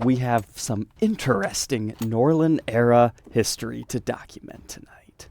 we have some interesting Norlin-era history to document tonight.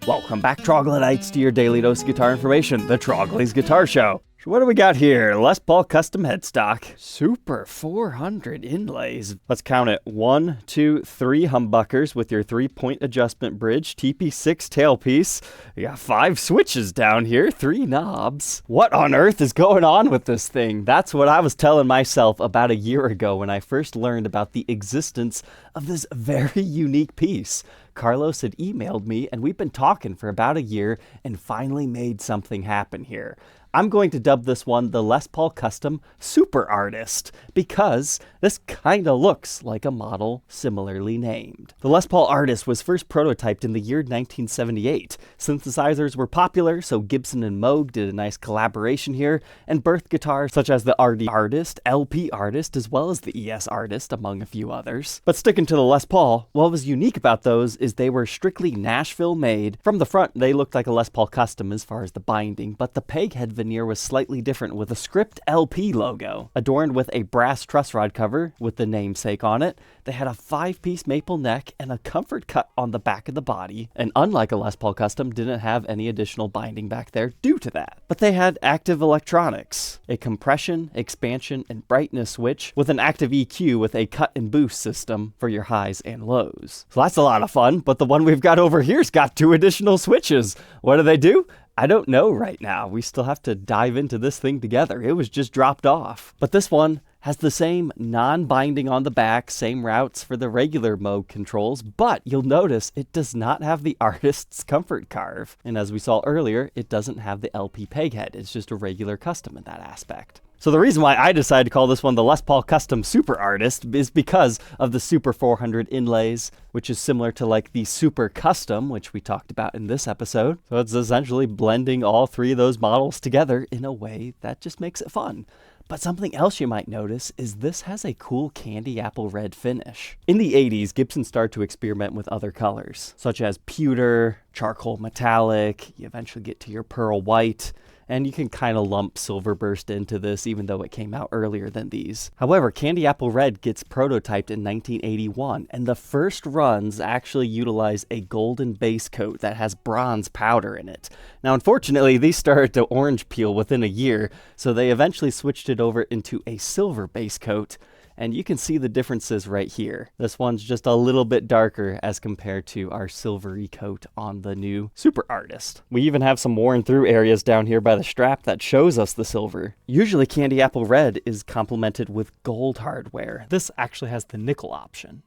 Welcome back, Troglodytes, to your daily dose of guitar information, the Trogly's Guitar Show. So what do we got here? Les Paul custom headstock, Super 400 inlays. Let's count it. 1, 2, 3 humbuckers with your 3-point adjustment bridge, TP6 tailpiece. You got 5 switches down here, 3 knobs. What on earth is going on with this thing? That's what I was telling myself about a year ago when I first learned about the existence of this very unique piece. Carlos had emailed me, and we've been talking for about a year and finally made something happen here. I'm going to dub this one the Les Paul Custom Super Artist because this kind of looks like a model similarly named. The Les Paul Artist was first prototyped in the year 1978. Synthesizers were popular, so Gibson and MOOG did a nice collaboration here and birthed guitars such as the RD Artist, LP Artist, as well as the ES Artist, among a few others. But sticking to the Les Paul, what was unique about those is they were strictly Nashville made. From the front, they looked like a Les Paul Custom as far as the binding, but the peg head veneer was slightly different with a script LP logo. Adorned with a brass truss rod cover with the namesake on it, they had a 5-piece maple neck and a comfort cut on the back of the body, and unlike a Les Paul Custom, didn't have any additional binding back there due to that. But they had active electronics, a compression, expansion, and brightness switch with an active EQ with a cut and boost system for your highs and lows. So that's a lot of fun, but the one we've got over here's got 2 additional switches. What do? I don't know right now. We still have to dive into this thing together. It was just dropped off. But this one has the same non-binding on the back, same routes for the regular MOOG controls, but you'll notice it does not have the artist's comfort carve. And as we saw earlier, it doesn't have the LP peg head. It's just a regular custom in that aspect. So the reason why I decided to call this one the Les Paul Custom Super Artist is because of the Super 400 inlays, which is similar to like the Super Custom, which we talked about in this episode. So it's essentially blending all 3 of those models together in a way that just makes it fun. But something else you might notice is this has a cool candy apple red finish. In the 80s, Gibson started to experiment with other colors, such as pewter, charcoal metallic, you eventually get to your pearl white, and you can kind of lump Silverburst into this even though it came out earlier than these. However, Candy Apple Red gets prototyped in 1981, and the first runs actually utilize a golden base coat that has bronze powder in it. Now, unfortunately, these started to orange peel within a year, so they eventually switched it over into a silver base coat. And you can see the differences right here. This one's just a little bit darker as compared to our silvery coat on the new Super Artist. We even have some worn through areas down here by the strap that shows us the silver. Usually Candy Apple Red is complemented with gold hardware. This actually has the nickel option.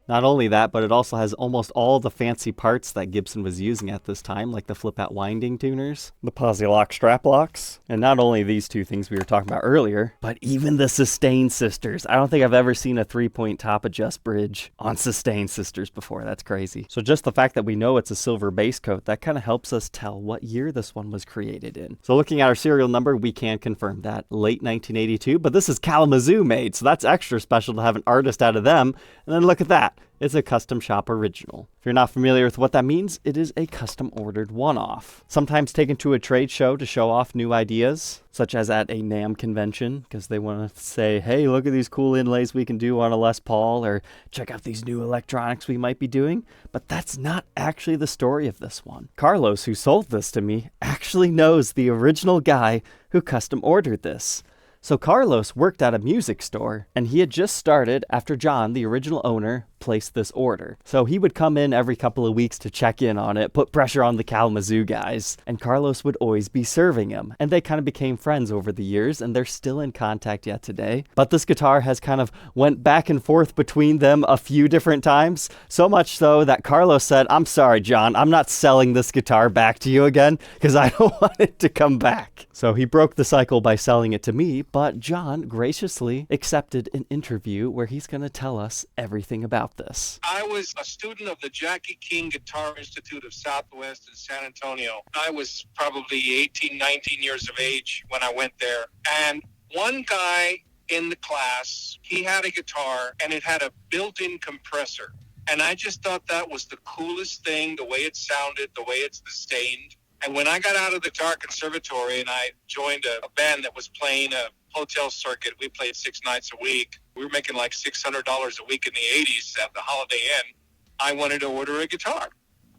Not only that, but it also has almost all the fancy parts that Gibson was using at this time, like the flip-out winding tuners, the posi-lock strap locks, and not only these 2 things we were talking about earlier, but even the Sustain Sisters. I don't think I've ever seen a 3-point top adjust bridge on Sustain Sisters before. That's crazy. So just the fact that we know it's a silver base coat, that kind of helps us tell what year this one was created in. So looking at our serial number, we can confirm that late 1982, but this is Kalamazoo made, so that's extra special to have an artist out of them. And then look at that. It's a custom shop original. If you're not familiar with what that means, it is a custom ordered one-off. Sometimes taken to a trade show to show off new ideas, such as at a NAMM convention, because they want to say, hey, look at these cool inlays we can do on a Les Paul, or check out these new electronics we might be doing. But that's not actually the story of this one. Carlos, who sold this to me, actually knows the original guy who custom ordered this. So Carlos worked at a music store, and he had just started after John, the original owner, placed this order. So he would come in every couple of weeks to check in on it, put pressure on the Kalamazoo guys, and Carlos would always be serving him. And they kind of became friends over the years, and they're still in contact yet today. But this guitar has kind of went back and forth between them a few different times, so much so that Carlos said, I'm sorry, John, I'm not selling this guitar back to you again, because I don't want it to come back. So he broke the cycle by selling it to me, but John graciously accepted an interview where he's going to tell us everything about this. I was a student of the Jackie King Guitar Institute of Southwest in San Antonio. I was probably 18, 19 years of age when I went there. And one guy in the class, he had a guitar and it had a built-in compressor. And I just thought that was the coolest thing, the way it sounded, the way it's sustained. And when I got out of the guitar conservatory and I joined a band that was playing a hotel circuit, we played 6 nights a week. We were making like $600 a week in the 80s at the Holiday Inn. I wanted to order a guitar.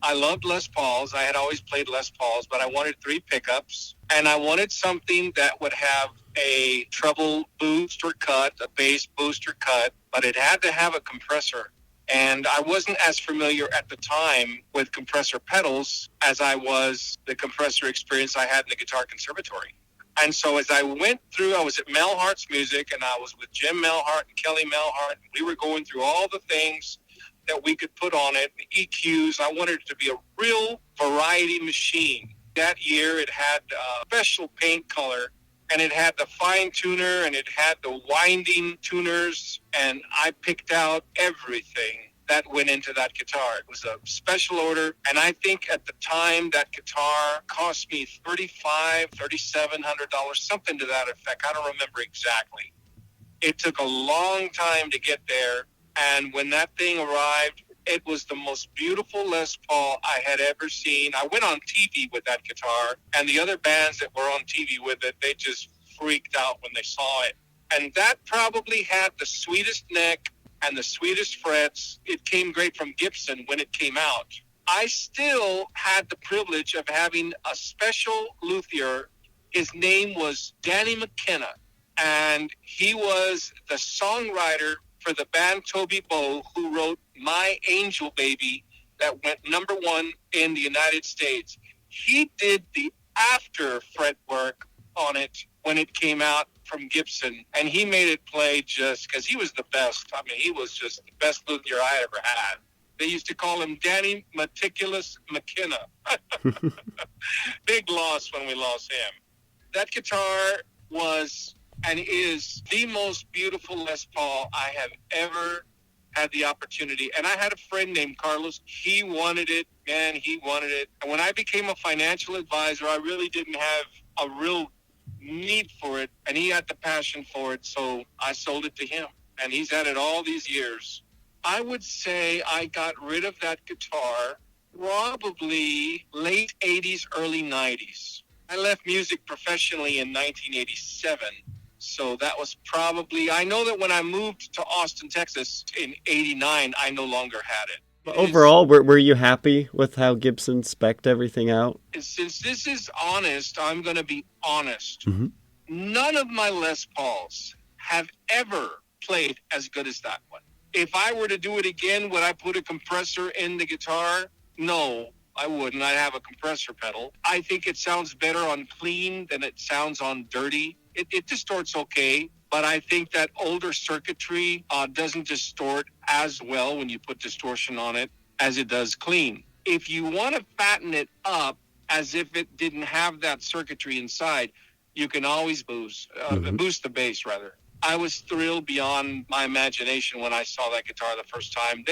I loved Les Pauls. I had always played Les Pauls, but I wanted 3 pickups. And I wanted something that would have a treble boost or cut, a bass boost or cut, but it had to have a compressor. And I wasn't as familiar at the time with compressor pedals as I was the compressor experience I had in the guitar conservatory. And so as I went through, I was at Mel Hart's Music, and I was with Jim Melhart and Kelly Melhart. And we were going through all the things that we could put on it, the EQs. I wanted it to be a real variety machine. That year, it had a special paint color, and it had the fine tuner, and it had the winding tuners, and I picked out everything that went into that guitar. It was a special order, and I think at the time that guitar cost me $3,500, $3,700, something to that effect. I don't remember exactly. It took a long time to get there, and when that thing arrived, it was the most beautiful Les Paul I had ever seen. I went on TV with that guitar, and the other bands that were on TV with it, they just freaked out when they saw it. And that probably had the sweetest neck and the sweetest frets. It came great from Gibson when it came out. I still had the privilege of having a special luthier. His name was Danny McKenna, and he was the songwriter for the band Toby Bo, who wrote My Angel Baby that went #1 in the United States. He did the after fret work on it when it came out from Gibson, and he made it play just because he was the best. I mean, he was just the best luthier I ever had. They used to call him Danny Meticulous McKenna. Big loss when we lost him. That guitar was and is the most beautiful Les Paul I have ever had the opportunity. And I had a friend named Carlos. He wanted it, man, he wanted it. And when I became a financial advisor, I really didn't have a real need for it, and he had the passion for it, so I sold it to him, and he's had it all these years. I would say I got rid of that guitar probably late 80s, early 90s. I left music professionally in 1987, so that was probably, I know that when I moved to Austin, Texas in 89, I no longer had it. Overall, were you happy with how Gibson spec'd everything out? Since this is honest, I'm going to be honest. Mm-hmm. None of my Les Pauls have ever played as good as that one. If I were to do it again, would I put a compressor in the guitar? No, I wouldn't. I'd have a compressor pedal. I think it sounds better on clean than it sounds on dirty. It distorts okay, but I think that older circuitry doesn't distort as well when you put distortion on it as it does clean. If you want to fatten it up as if it didn't have that circuitry inside, you can always boost the bass, rather. I was thrilled beyond my imagination when I saw that guitar the first time.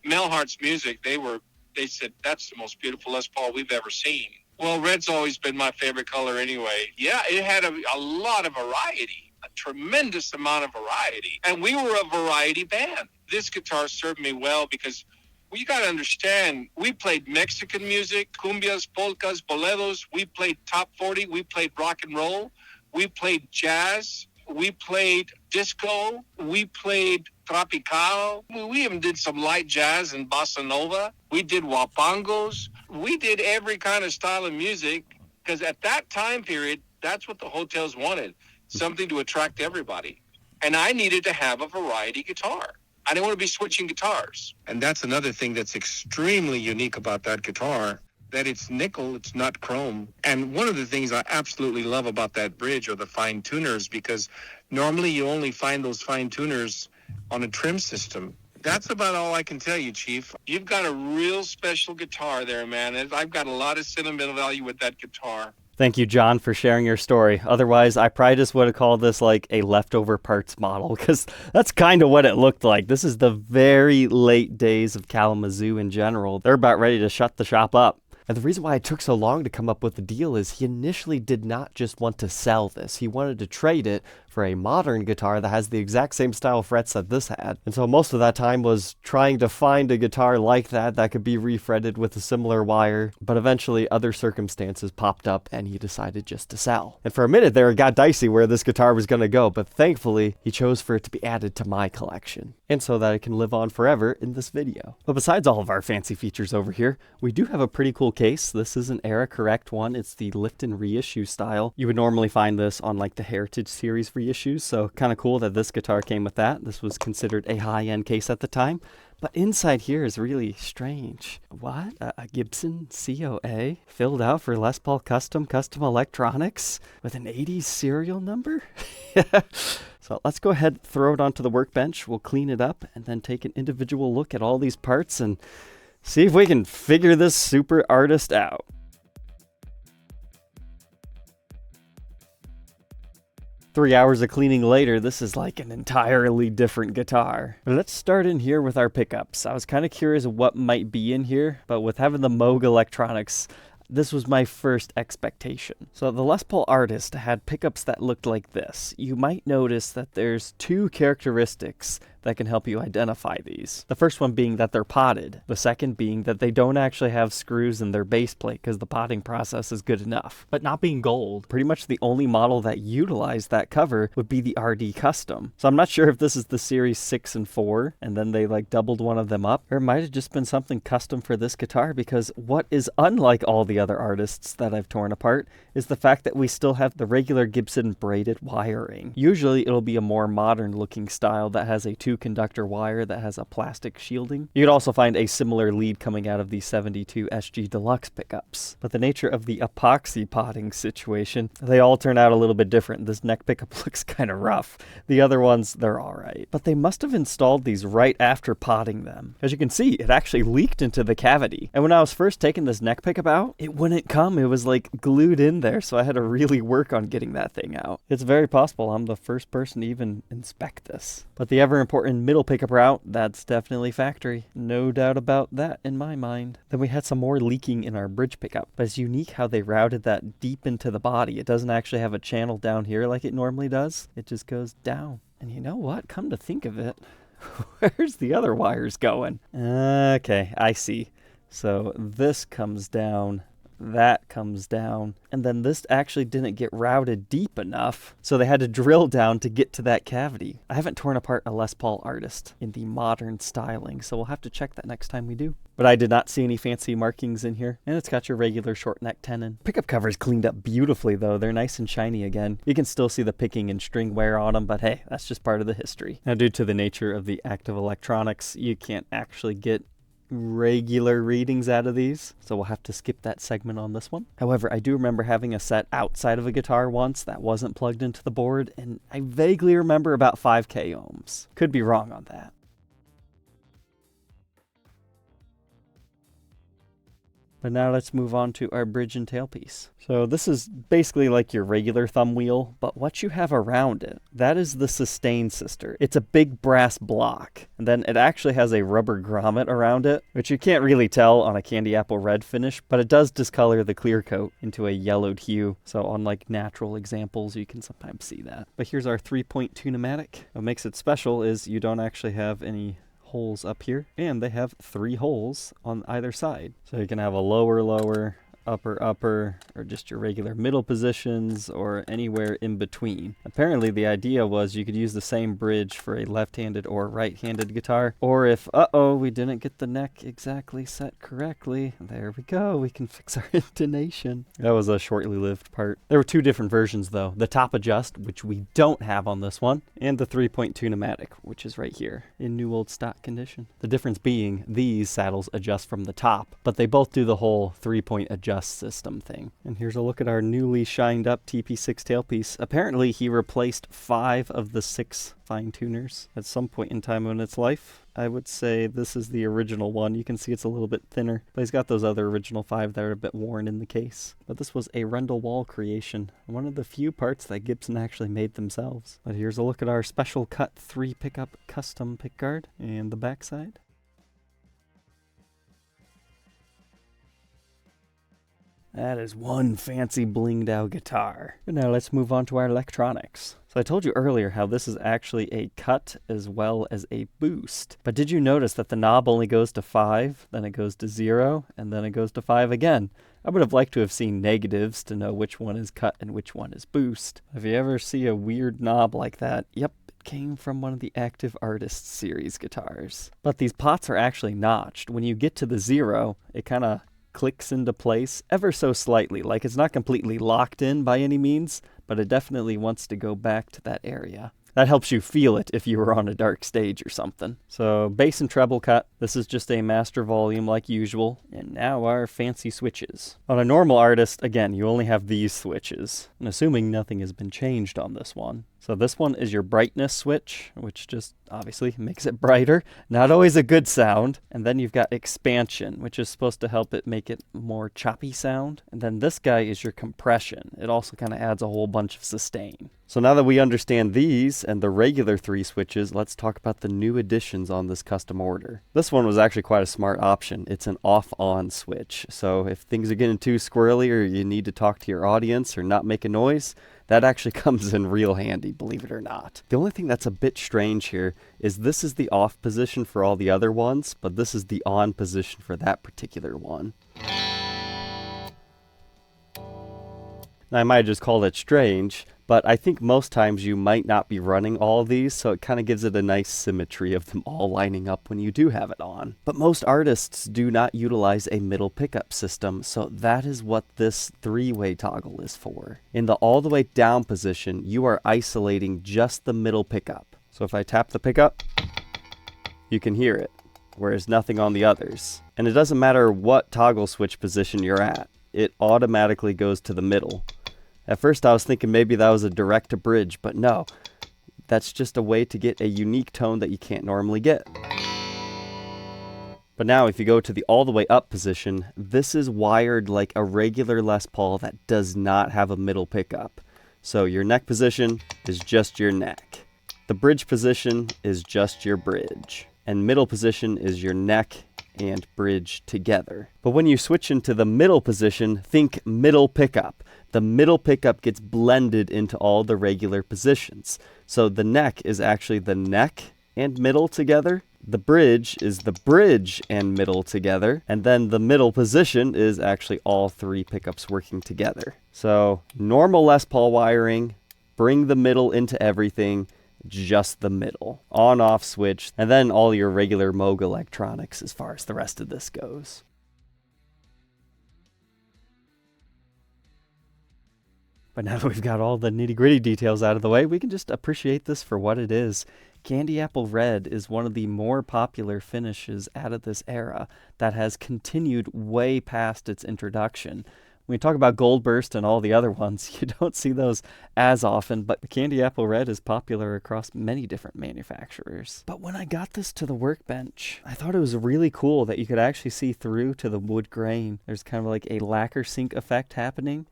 Mel Hart's Music, they said, that's the most beautiful Les Paul we've ever seen. Well, red's always been my favorite color anyway. Yeah, it had a lot of variety, a tremendous amount of variety. And we were a variety band. This guitar served me well because you got to understand, we played Mexican music, cumbias, polkas, boleros. We played top 40. We played rock and roll. We played jazz. We played disco. We played tropical. We even did some light jazz and bossa nova. We did wapangos. We did every kind of style of music because at that time period, that's what the hotels wanted, something to attract everybody. And I needed to have a variety guitar. I didn't want to be switching guitars. And that's another thing that's extremely unique about that guitar, that it's nickel, it's not chrome. And one of the things I absolutely love about that bridge are the fine tuners, because normally you only find those fine tuners on a trim system. That's about all I can tell you, Chief. You've got a real special guitar there, man. I've got a lot of sentimental value with that guitar. Thank you, John, for sharing your story. Otherwise, I probably just would have called this like a leftover parts model, because that's kind of what it looked like. This is the very late days of Kalamazoo in general. They're about ready to shut the shop up. And the reason why it took so long to come up with the deal is he initially did not just want to sell this. He wanted to trade it for a modern guitar that has the exact same style frets that this had. And so most of that time was trying to find a guitar like that could be refretted with a similar wire, but eventually other circumstances popped up and he decided just to sell. And for a minute there, it got dicey where this guitar was going to go, but thankfully he chose for it to be added to my collection, and so that it can live on forever in this video. But besides all of our fancy features over here, we do have a pretty cool case. This is an era correct one. It's the lift and reissue style. You would normally find this on like the Heritage Series reissues, so kind of cool that this guitar came with that. This was considered a high-end case at the time. But inside here is really strange. What? A Gibson COA filled out for Les Paul custom electronics with an 80s serial number? So let's go ahead, throw it onto the workbench. We'll clean it up and then take an individual look at all these parts and see if we can figure this super artist out. 3 hours of cleaning later, this is like an entirely different guitar. But let's start in here with our pickups. I was kind of curious what might be in here, but with having the MOOG electronics, this was my first expectation. So the Les Paul Artist had pickups that looked like this. You might notice that there's two characteristics that can help you identify these. The first one being that they're potted. The second being that they don't actually have screws in their base plate because the potting process is good enough. But not being gold, pretty much the only model that utilized that cover would be the RD Custom. So I'm not sure if this is the Series 6 and 4 and then they like doubled one of them up, or it might have just been something custom for this guitar, because what is unlike all the other artists that I've torn apart is the fact that we still have the regular Gibson braided wiring. Usually it'll be a more modern looking style that has a two-conductor wire that has a plastic shielding. You could also find a similar lead coming out of the 72 SG Deluxe pickups. But the nature of the epoxy potting situation, they all turn out a little bit different. This neck pickup looks kind of rough. The other ones, they're alright. But they must have installed these right after potting them. As you can see, it actually leaked into the cavity. And when I was first taking this neck pickup out, it wouldn't come. It was like glued in there, so I had to really work on getting that thing out. It's very possible I'm the first person to even inspect this. But the ever important middle pickup route, that's definitely factory. No doubt about that in my mind. Then we had some more leaking in our bridge pickup, but it's unique how they routed that deep into the body. It doesn't actually have a channel down here like it normally does. It just goes down. And you know what? Come to think of it, where's the other wires going? Okay, I see. So this comes down, that comes down, and then this actually didn't get routed deep enough, so they had to drill down to get to that cavity. I haven't torn apart a Les Paul Artist in the modern styling, so we'll have to check that next time we do. But I did not see any fancy markings in here, and it's got your regular short neck tenon. Pickup covers cleaned up beautifully though. They're nice and shiny again. You can still see the picking and string wear on them, but hey, that's just part of the history. Now, due to the nature of the active electronics, you can't actually get regular readings out of these, so we'll have to skip that segment on this one. However, I do remember having a set outside of a guitar once that wasn't plugged into the board, and I vaguely remember about 5k ohms. Could be wrong on that. But now let's move on to our bridge and tailpiece. So this is basically like your regular thumb wheel, but what you have around it, that is the sustain sister. It's a big brass block, and then it actually has a rubber grommet around it, which you can't really tell on a candy apple red finish, but it does discolor the clear coat into a yellowed hue. So on like natural examples, you can sometimes see that. But here's our 3-point tune-o-matic. What makes it special is you don't actually have any holes up here, and they have 3 holes on either side. So you can have a lower, upper, or just your regular middle positions, or anywhere in between. Apparently the idea was you could use the same bridge for a left-handed or right-handed guitar, or if, we didn't get the neck exactly set correctly, there we go, we can fix our intonation. That was a shortly lived part. There were 2 different versions though, the top adjust, which we don't have on this one, and the 3-point tune-o-matic, which is right here in new old stock condition. The difference being these saddles adjust from the top, but they both do the whole 3-point adjust system thing. And here's a look at our newly shined up TP6 tailpiece. Apparently he replaced 5 of the 6 fine tuners at some point in time in its life. I would say this is the original one. You can see it's a little bit thinner, but he's got those other original 5 that are a bit worn in the case. But this was a Rendell Wall creation, one of the few parts that Gibson actually made themselves. But here's a look at our special cut 3 pickup custom pickguard and the backside. That is one fancy blinged out guitar. And now let's move on to our electronics. So I told you earlier how this is actually a cut as well as a boost. But did you notice that the knob only goes to 5, then it goes to 0, and then it goes to 5 again? I would have liked to have seen negatives to know which one is cut and which one is boost. If you ever see a weird knob like that, yep, it came from one of the Active Artists series guitars. But these pots are actually notched. When you get to the 0, it kind of clicks into place ever so slightly. Like it's not completely locked in by any means, but it definitely wants to go back to that area. That helps you feel it if you were on a dark stage or something. So bass and treble cut. This is just a master volume like usual. And now our fancy switches. On a normal artist, again, you only have these switches. And assuming nothing has been changed on this one. So this one is your brightness switch, which just obviously makes it brighter. Not always a good sound. And then you've got expansion, which is supposed to help it make it more choppy sound. And then this guy is your compression. It also kind of adds a whole bunch of sustain. So now that we understand these and the regular 3 switches, let's talk about the new additions on this custom order. This one was actually quite a smart option. It's an off-on switch. So if things are getting too squirrely or you need to talk to your audience or not make a noise, that actually comes in real handy, believe it or not. The only thing that's a bit strange here is this is the off position for all the other ones, but this is the on position for that particular one. Now, I might have just called it strange, but I think most times you might not be running all of these, so it kind of gives it a nice symmetry of them all lining up when you do have it on. But most artists do not utilize a middle pickup system, so that is what this 3-way toggle is for. In the all the way down position, you are isolating just the middle pickup. So if I tap the pickup, you can hear it, whereas nothing on the others. And it doesn't matter what toggle switch position you're at, it automatically goes to the middle. At first I was thinking maybe that was a direct to bridge, but no. That's just a way to get a unique tone that you can't normally get. But now if you go to the all the way up position, this is wired like a regular Les Paul that does not have a middle pickup. So your neck position is just your neck. The bridge position is just your bridge. And middle position is your neck and bridge together. But when you switch into the middle position, think middle pickup. The middle pickup gets blended into all the regular positions. So the neck is actually the neck and middle together. The bridge is the bridge and middle together. And then the middle position is actually all 3 pickups working together. So normal Les Paul wiring, bring the middle into everything, just the middle. On-off switch, and then all your regular MOOG electronics as far as the rest of this goes. But now that we've got all the nitty-gritty details out of the way, we can just appreciate this for what it is. Candy Apple Red is one of the more popular finishes out of this era that has continued way past its introduction. When we talk about Goldburst and all the other ones, you don't see those as often, but the Candy Apple Red is popular across many different manufacturers. But when I got this to the workbench, I thought it was really cool that you could actually see through to the wood grain. There's kind of like a lacquer sink effect happening.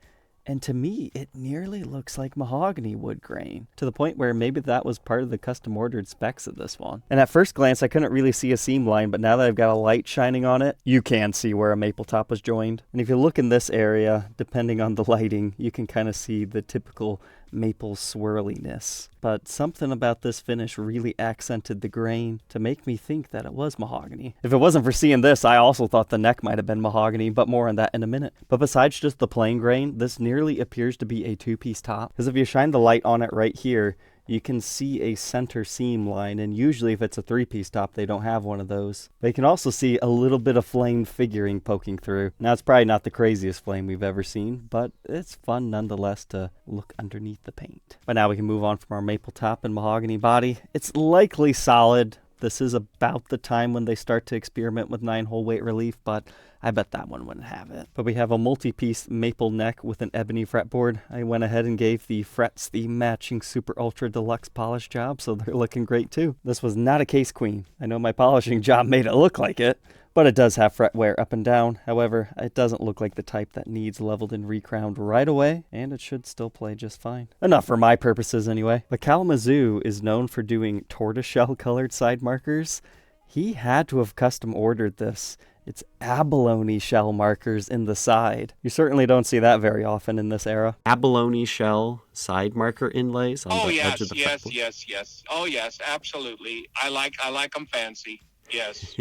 And to me, it nearly looks like mahogany wood grain, to the point where maybe that was part of the custom ordered specs of this one. And at first glance, I couldn't really see a seam line, but now that I've got a light shining on it, you can see where a maple top was joined. And if you look in this area, depending on the lighting, you can kind of see the typical maple swirliness. But something about this finish really accented the grain to make me think that it was mahogany. If it wasn't for seeing this, I also thought the neck might have been mahogany, but more on that in a minute. But besides just the plain grain, this nearly appears to be a 2-piece top. Because if you shine the light on it right here, you can see a center seam line, and usually if it's a 3-piece top, they don't have one of those. But you can also see a little bit of flame figuring poking through. Now, it's probably not the craziest flame we've ever seen, but it's fun nonetheless to look underneath the paint. But now we can move on from our maple top and mahogany body. It's likely solid. This is about the time when they start to experiment with 9-hole weight relief, but I bet that one wouldn't have it. But we have a multi-piece maple neck with an ebony fretboard. I went ahead and gave the frets the matching Super Ultra Deluxe polish job, so they're looking great too. This was not a case queen. I know my polishing job made it look like it, but it does have fret wear up and down. However, it doesn't look like the type that needs leveled and recrowned right away, and it should still play just fine. Enough for my purposes anyway. But Kalamazoo is known for doing tortoiseshell colored side markers. He had to have custom ordered this It's abalone shell markers in the side. You certainly don't see that very often in this era. Abalone shell side marker inlays on the edge of the yes, fretboard. yes. Oh, yes, absolutely. I like them fancy. Yes.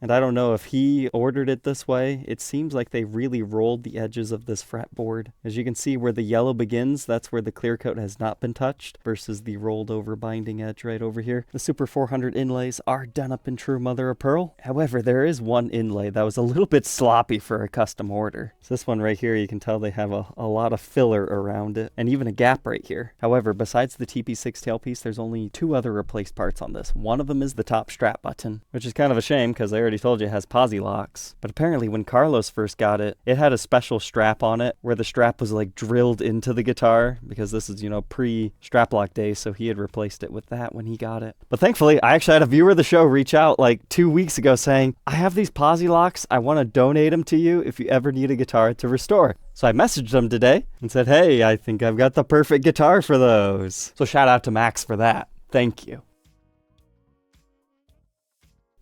And I don't know if he ordered it this way. It seems like they really rolled the edges of this fretboard. As you can see where the yellow begins, that's where the clear coat has not been touched versus the rolled over binding edge right over here. The Super 400 inlays are done up in true mother of pearl. However, there is one inlay that was a little bit sloppy for a custom order. So this one right here, you can tell they have a lot of filler around it and even a gap right here. However, besides the TP6 tailpiece, there's only 2 other replaced parts on this. One of them is the top strap button, which is kind of a shame because I already told you it has posi locks. But apparently when Carlos first got it, it had a special strap on it where the strap was like drilled into the guitar because this is, pre-strap lock days, so he had replaced it with that when he got it. But thankfully, I actually had a viewer of the show reach out like 2 weeks ago saying, I have these posi locks, I want to donate them to you if you ever need a guitar to restore. So I messaged him today and said, hey, I think I've got the perfect guitar for those. So shout out to Max for that. Thank you.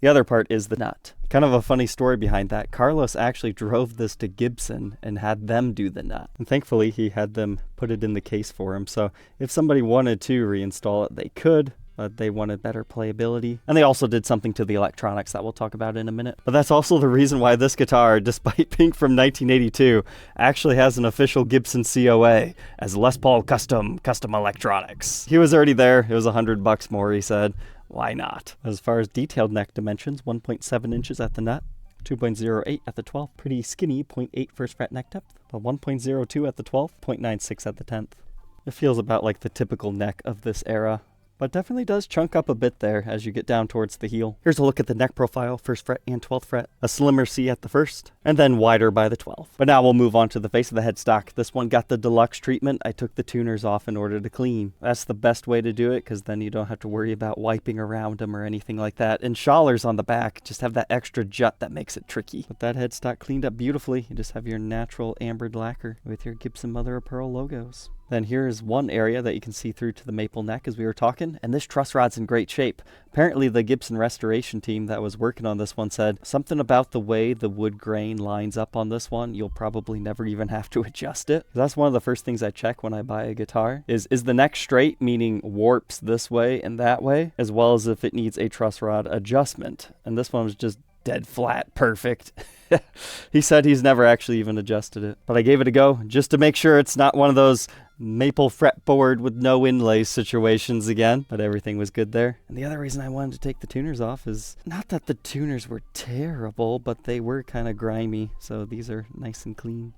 The other part is the nut. Kind of a funny story behind that. Carlos actually drove this to Gibson and had them do the nut. And thankfully, he had them put it in the case for him. So if somebody wanted to reinstall it, they could. But they wanted better playability. And they also did something to the electronics that we'll talk about in a minute. But that's also the reason why this guitar, despite being from 1982, actually has an official Gibson COA as Les Paul Custom Electronics. He was already there. It was $100 more, he said. Why not? As far as detailed neck dimensions, 1.7 inches at the nut, 2.08 at the 12th, pretty skinny 0.8 first fret neck depth, but 1.02 at the 12th, 0.96 at the 10th. It feels about like the typical neck of this era, but definitely does chunk up a bit there as you get down towards the heel. Here's a look at the neck profile, 1st fret and 12th fret, a slimmer C at the 1st, and then wider by the 12th. But now we'll move on to the face of the headstock. This one got the deluxe treatment. I took the tuners off in order to clean. That's the best way to do it because then you don't have to worry about wiping around them or anything like that. And Schallers on the back just have that extra jut that makes it tricky. But that headstock cleaned up beautifully. You just have your natural ambered lacquer with your Gibson Mother of Pearl logos. Then here's one area that you can see through to the maple neck as we were talking, and this truss rod's in great shape. Apparently the Gibson restoration team that was working on this one said something about the way the wood grain lines up on this one, you'll probably never even have to adjust it. That's one of the first things I check when I buy a guitar, is the neck straight, meaning warps this way and that way, as well as if it needs a truss rod adjustment. And this one was just dead flat, perfect. He said he's never actually even adjusted it, but I gave it a go just to make sure it's not one of those maple fretboard with no inlays situations again, but everything was good there. And the other reason I wanted to take the tuners off is not that the tuners were terrible, but they were kind of grimy, so these are nice and clean.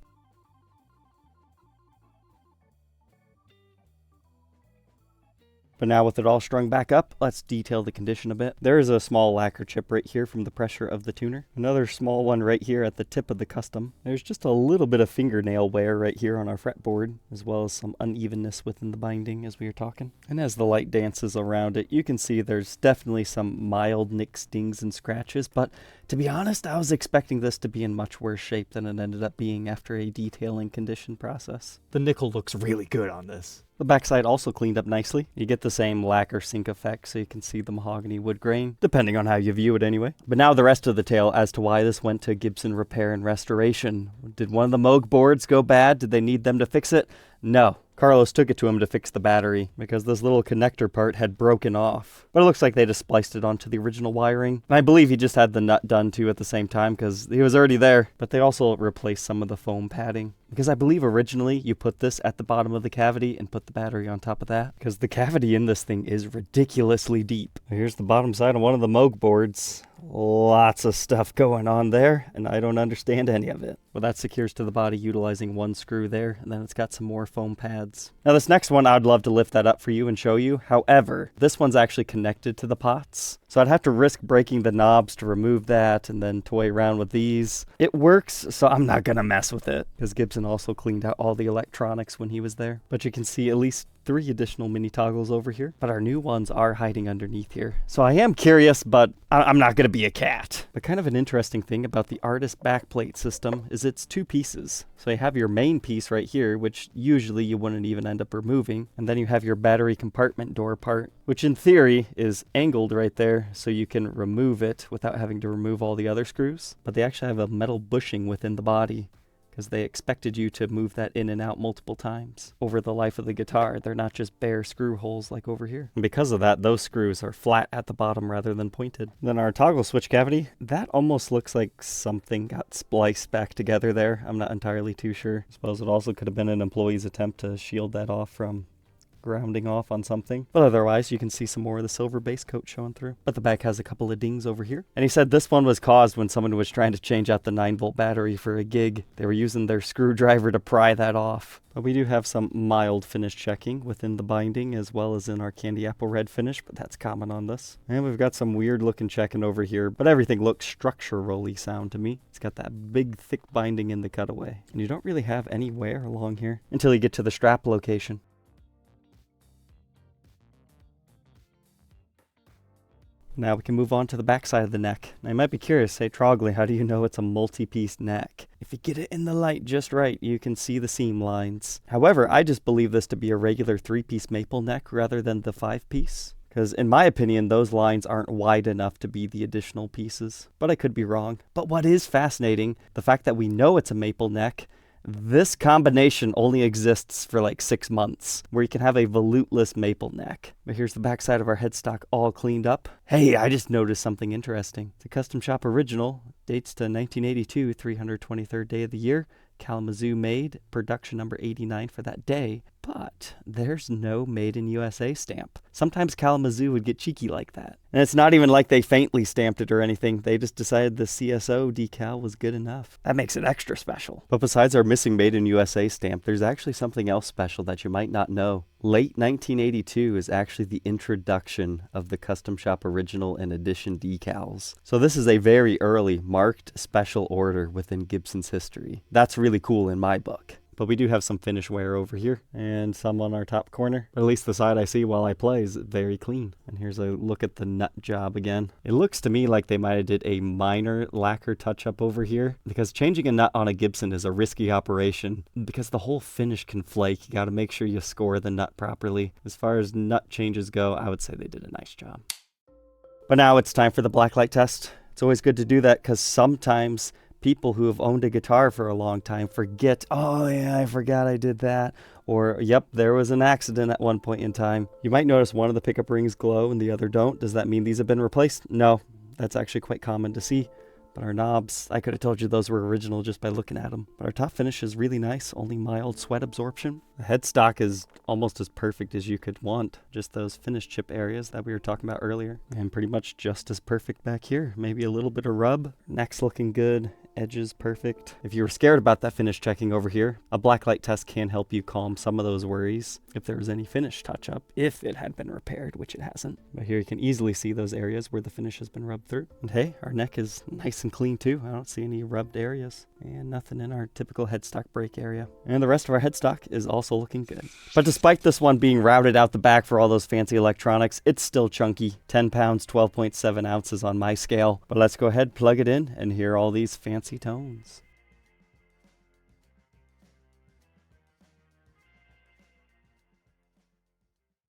But now with it all strung back up, let's detail the condition a bit. There is a small lacquer chip right here from the pressure of the tuner. Another small one right here at the tip of the custom. There's just a little bit of fingernail wear right here on our fretboard, as well as some unevenness within the binding as we were talking. And as the light dances around it, you can see there's definitely some mild nick stings and scratches, but to be honest, I was expecting this to be in much worse shape than it ended up being after a detailing condition process. The nickel looks really good on this. The backside also cleaned up nicely. You get the same lacquer sink effect, so you can see the mahogany wood grain, depending on how you view it anyway. But now the rest of the tale as to why this went to Gibson Repair and Restoration. Did one of the MOOG boards go bad? Did they need them to fix it? No. Carlos took it to him to fix the battery because this little connector part had broken off. But it looks like they just spliced it onto the original wiring. And I believe he just had the nut done too at the same time because he was already there. But they also replaced some of the foam padding. Because I believe originally you put this at the bottom of the cavity and put the battery on top of that. Because the cavity in this thing is ridiculously deep. Here's the bottom side of one of the MOOG boards. Lots of stuff going on there, and I don't understand any of it. Well, that secures to the body utilizing one screw there, and then it's got some more foam pads. Now this next one, I'd love to lift that up for you and show you. However, this one's actually connected to the pots. So I'd have to risk breaking the knobs to remove that and then toy around with these. It works, so I'm not gonna mess with it, because Gibson also cleaned out all the electronics when he was there. But you can see at least 3 additional mini toggles over here, but our new ones are hiding underneath here. So I am curious, but I'm not going to be a cat. But kind of an interesting thing about the Artist backplate system is it's 2 pieces. So you have your main piece right here, which usually you wouldn't even end up removing. And then you have your battery compartment door part, which in theory is angled right there, so you can remove it without having to remove all the other screws. But they actually have a metal bushing within the body, because they expected you to move that in and out multiple times over the life of the guitar. They're not just bare screw holes like over here. And because of that, those screws are flat at the bottom rather than pointed. Then our toggle switch cavity, that almost looks like something got spliced back together there. I'm not entirely too sure. I suppose it also could have been an employee's attempt to shield that off from grounding off on something. But otherwise, you can see some more of the silver base coat showing through. But the back has a couple of dings over here. And he said this one was caused when someone was trying to change out the 9-volt battery for a gig. They were using their screwdriver to pry that off. But we do have some mild finish checking within the binding as well as in our candy apple red finish, but that's common on this. And we've got some weird looking checking over here, but everything looks structurally sound to me. It's got that big thick binding in the cutaway. And you don't really have any wear along here until you get to the strap location. Now we can move on to the back side of the neck. Now you might be curious, hey Trogly, how do you know it's a multi-piece neck? If you get it in the light just right, you can see the seam lines. However, I just believe this to be a regular 3-piece maple neck rather than the 5-piece. Because in my opinion, those lines aren't wide enough to be the additional pieces. But I could be wrong. But what is fascinating, the fact that we know it's a maple neck, this combination only exists for like 6 months, where you can have a voluteless maple neck. But here's the backside of our headstock all cleaned up. Hey, I just noticed something interesting. It's a custom shop original, dates to 1982, 323rd day of the year. Kalamazoo made, production number 89 for that day, but there's no Made in USA stamp. Sometimes Kalamazoo would get cheeky like that. And it's not even like they faintly stamped it or anything. They just decided the CSO decal was good enough. That makes it extra special. But besides our missing Made in USA stamp, there's actually something else special that you might not know. Late 1982 is actually the introduction of the Custom Shop Original and Edition decals. So this is a very early marked special order within Gibson's history. That's really cool in my book. But we do have some finish wear over here and some on our top corner. At least the side I see while I play is very clean. And here's a look at the nut job again. It looks to me like they might have did a minor lacquer touch up over here, because changing a nut on a Gibson is a risky operation because the whole finish can flake. You got to make sure you score the nut properly. As far as nut changes go, I would say they did a nice job. But now it's time for the blacklight test. It's always good to do that because sometimes people who have owned a guitar for a long time forget, oh yeah, I forgot I did that. Or, yep, there was an accident at one point in time. You might notice one of the pickup rings glow and the other don't. Does that mean these have been replaced? No, that's actually quite common to see. But our knobs, I could have told you those were original just by looking at them. But our top finish is really nice, only mild sweat absorption. The headstock is almost as perfect as you could want. Just those finish chip areas that we were talking about earlier. And pretty much just as perfect back here. Maybe a little bit of rub. Neck's looking good. Edges perfect. If you were scared about that finish checking over here, a blacklight test can help you calm some of those worries if there was any finish touch up, if it had been repaired, which it hasn't. But here you can easily see those areas where the finish has been rubbed through. And hey, our neck is nice and clean too. I don't see any rubbed areas and nothing in our typical headstock break area. And the rest of our headstock is also looking good. But despite this one being routed out the back for all those fancy electronics, it's still chunky. 10 pounds, 12.7 ounces on my scale. But let's go ahead, plug it in, and hear all these fancy tones.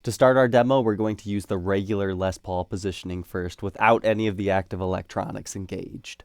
To start our demo, we're going to use the regular Les Paul positioning first without any of the active electronics engaged.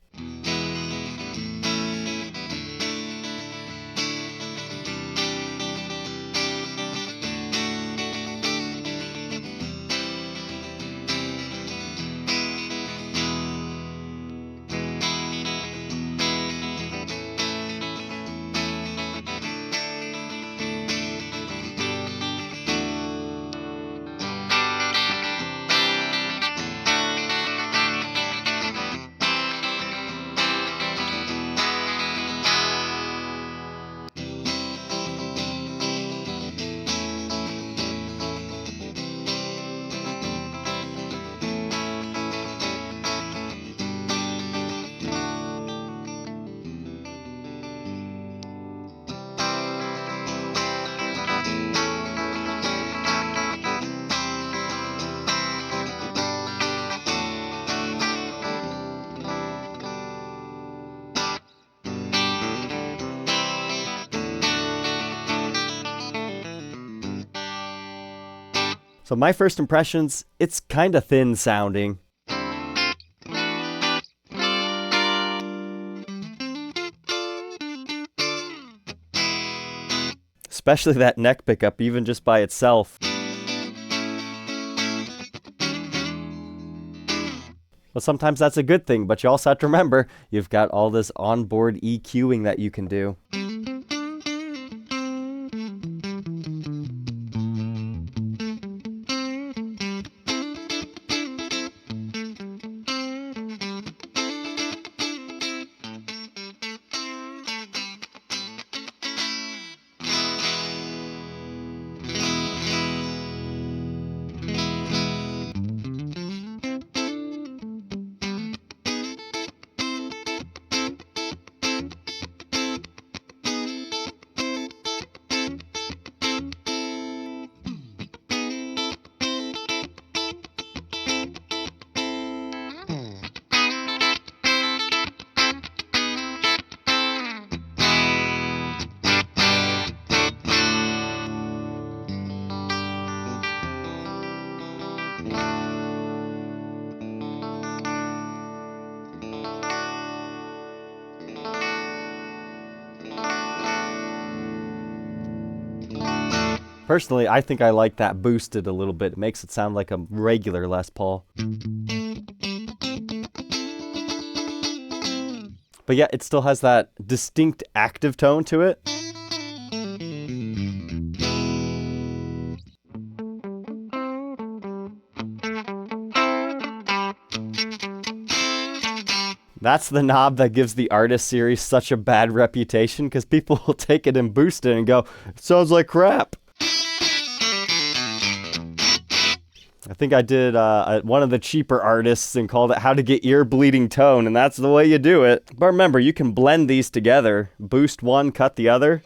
So my first impressions, it's kind of thin sounding. Especially that neck pickup, even just by itself. Well, sometimes that's a good thing, but you also have to remember, you've got all this onboard EQing that you can do. Personally, I think I like that boosted a little bit. It makes it sound like a regular Les Paul. But yeah, it still has that distinct active tone to it. That's the knob that gives the Artist series such a bad reputation, because people will take it and boost it and go, it sounds like crap. I think I did one of the cheaper artists and called it How to Get Ear Bleeding Tone, and that's the way you do it. But remember, you can blend these together. Boost one, cut the other.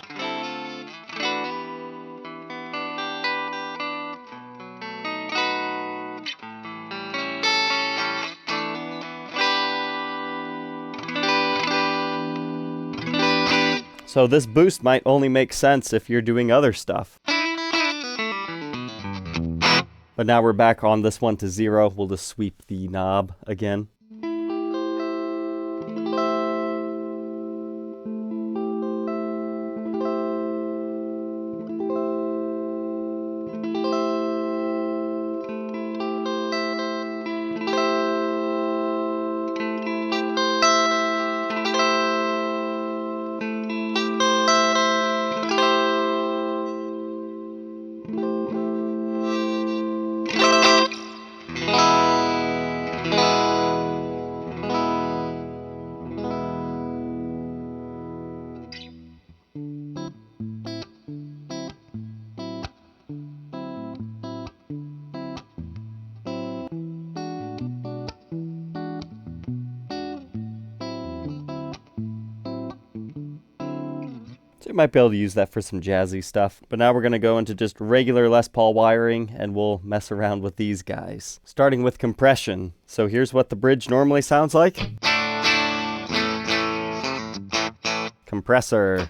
So this boost might only make sense if you're doing other stuff. But now we're back on this one to 0. We'll just sweep the knob again. So you might be able to use that for some jazzy stuff. But now we're going to go into just regular Les Paul wiring, and we'll mess around with these guys. Starting with compression. So here's what the bridge normally sounds like. Compressor.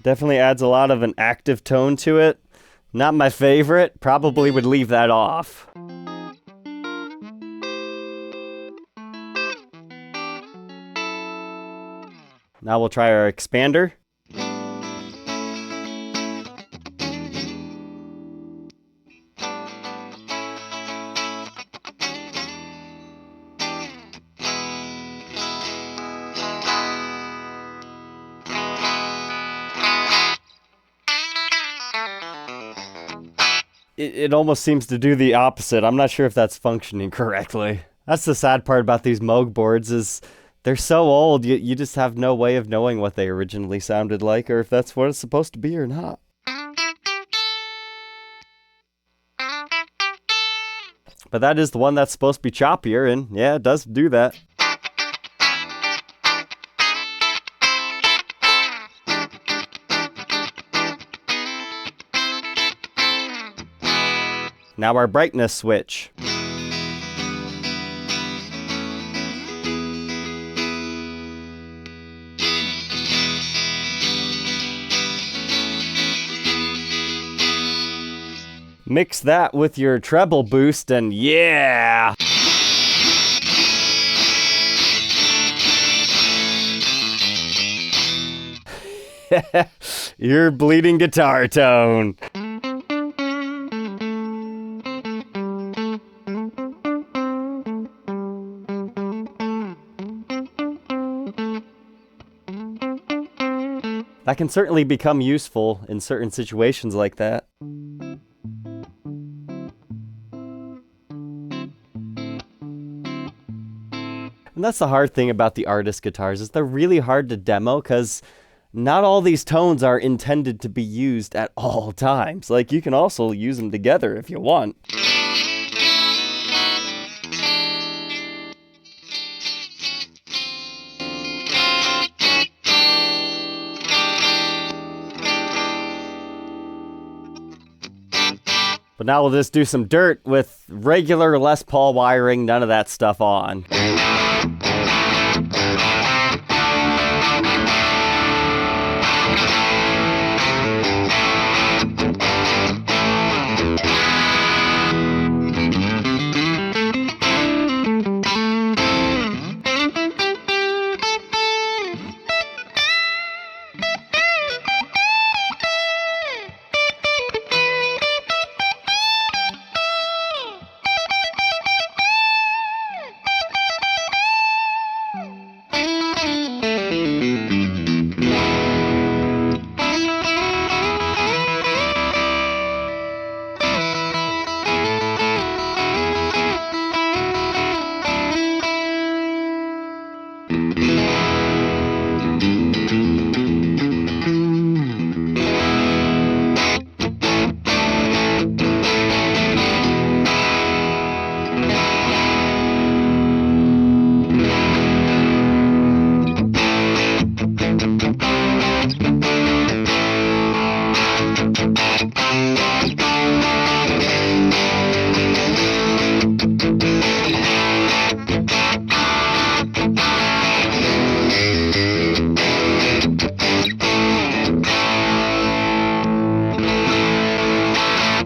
Definitely adds a lot of an active tone to it. Not my favorite. Probably would leave that off. Now we'll try our expander. It almost seems to do the opposite. I'm not sure if that's functioning correctly. That's the sad part about these Moog boards is they're so old, you just have no way of knowing what they originally sounded like or if that's what it's supposed to be or not. But that is the one that's supposed to be choppier, and yeah, it does do that. Now our brightness switch. Mix that with your treble boost and yeah! Your bleeding guitar tone. That can certainly become useful in certain situations like that. And that's the hard thing about the artist guitars, is they're really hard to demo because not all these tones are intended to be used at all times. Like, you can also use them together if you want. But now we'll just do some dirt with regular Les Paul wiring, none of that stuff on.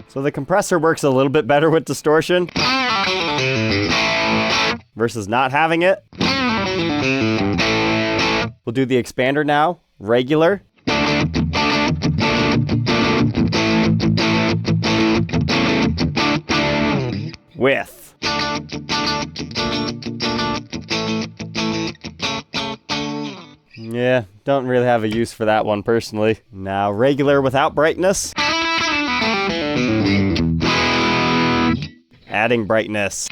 So the compressor works a little bit better with distortion versus not having it. We'll do the expander now, regular. With. Yeah, don't really have a use for that one personally. Now regular without brightness. Adding brightness.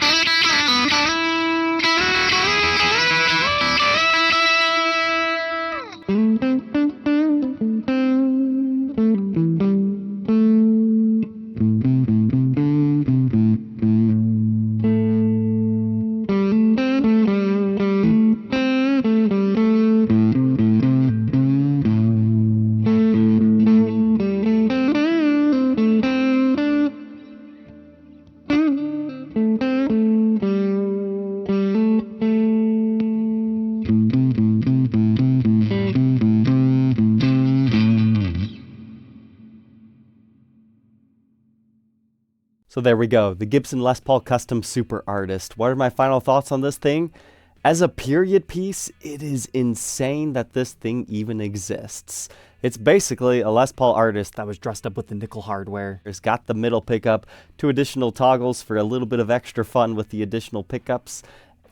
So there we go, the Gibson Les Paul Custom Super Artist. What are my final thoughts on this thing? As a period piece, it is insane that this thing even exists. It's basically a Les Paul Artist that was dressed up with the nickel hardware. It's got the middle pickup, 2 additional toggles for a little bit of extra fun with the additional pickups,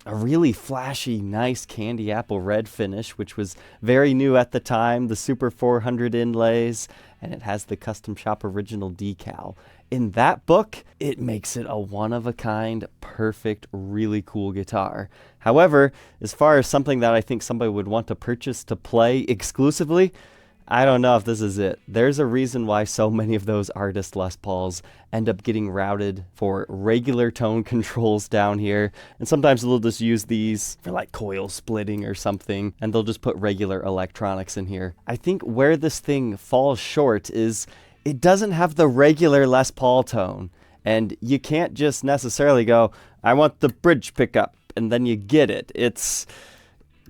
a really flashy, nice candy apple red finish, which was very new at the time, the Super 400 inlays, and it has the Custom Shop Original decal. In that book, it makes it a one-of-a-kind, perfect, really cool guitar. However, as far as something that I think somebody would want to purchase to play exclusively, I don't know if this is it. There's a reason why so many of those artist Les Pauls end up getting routed for regular tone controls down here. And sometimes they'll just use these for like coil splitting or something, and they'll just put regular electronics in here. I think where this thing falls short is it doesn't have the regular Les Paul tone. And you can't just necessarily go, I want the bridge pickup, and then you get it. It's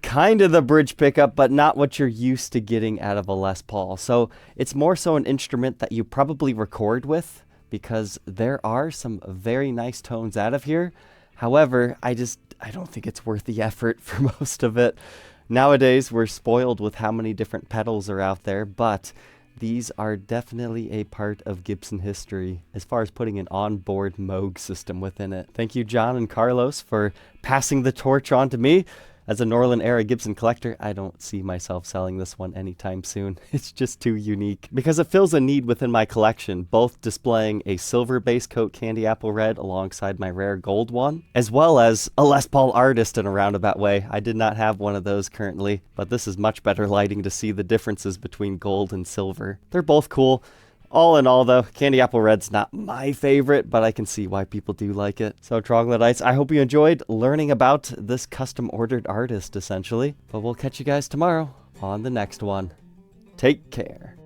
kind of the bridge pickup, but not what you're used to getting out of a Les Paul. So it's more so an instrument that you probably record with, because there are some very nice tones out of here. However, I don't think it's worth the effort for most of it. Nowadays, we're spoiled with how many different pedals are out there, but these are definitely a part of Gibson history as far as putting an onboard MOOG system within it. Thank you, John and Carlos, for passing the torch on to me. As a Norland-era Gibson collector, I don't see myself selling this one anytime soon. It's just too unique, because it fills a need within my collection, both displaying a silver base coat candy apple red alongside my rare gold one, as well as a Les Paul artist in a roundabout way. I did not have one of those currently, but this is much better lighting to see the differences between gold and silver. They're both cool. All in all, though, Candy Apple Red's not my favorite, but I can see why people do like it. So, Troglodytes, I hope you enjoyed learning about this custom-ordered artist, essentially. But we'll catch you guys tomorrow on the next one. Take care.